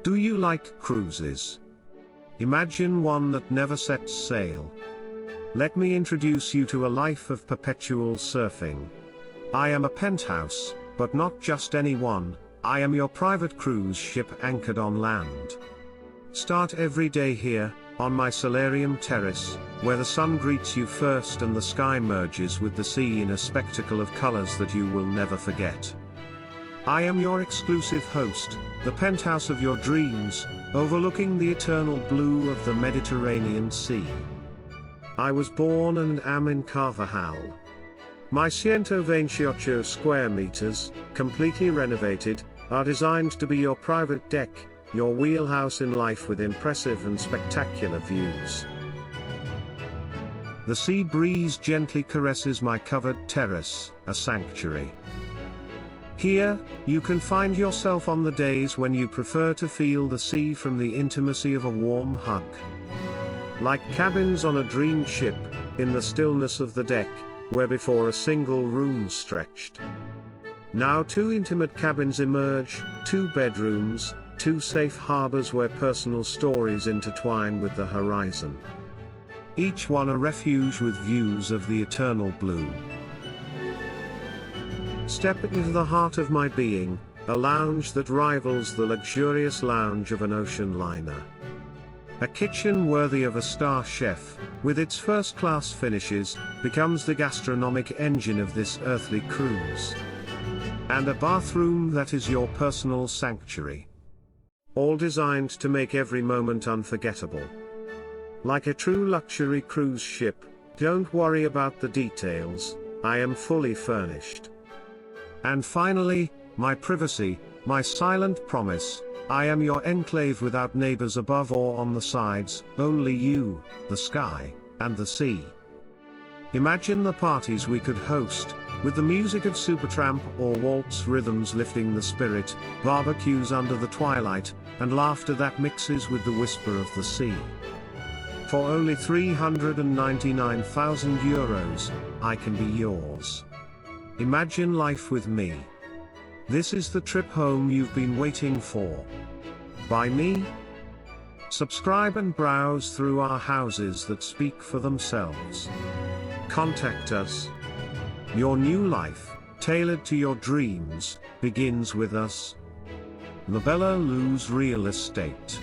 Do you like cruises? Imagine one that never sets sail. Let me introduce you to a life of perpetual surfing. I am a penthouse, but not just any one. I am your private cruise ship anchored on land. Start every day here, on my solarium terrace, where the sun greets you first and the sky merges with the sea in a spectacle of colors that you will never forget. I am your exclusive host, the penthouse of your dreams, overlooking the eternal blue of the Mediterranean Sea. I was born and am in Carvajal. My 128 square meters, completely renovated, are designed to be your private deck, your wheelhouse in life with impressive and spectacular views. The sea breeze gently caresses my covered terrace, a sanctuary. Here, you can find yourself on the days when you prefer to feel the sea from the intimacy of a warm hug. Like cabins on a dream ship, in the stillness of the deck, where before a single room stretched. Now two intimate cabins emerge, 2 bedrooms, 2 safe harbors where personal stories intertwine with the horizon. Each one a refuge with views of the eternal blue. Step into the heart of my being, a lounge that rivals the luxurious lounge of an ocean liner. A kitchen worthy of a star chef, with its first-class finishes, becomes the gastronomic engine of this earthly cruise. And a bathroom that is your personal sanctuary. All designed to make every moment unforgettable. Like a true luxury cruise ship, don't worry about the details, I am fully furnished. And finally, my privacy, my silent promise, I am your enclave without neighbors above or on the sides, only you, the sky, and the sea. Imagine the parties we could host, with the music of Supertramp or waltz rhythms lifting the spirit, barbecues under the twilight, and laughter that mixes with the whisper of the sea. For only €399,000, I can be yours. Imagine life with me. This is the trip home you've been waiting for. By me? Subscribe and browse through our houses that speak for themselves. Contact us. Your new life, tailored to your dreams, begins with us. Labella Luz Real Estate.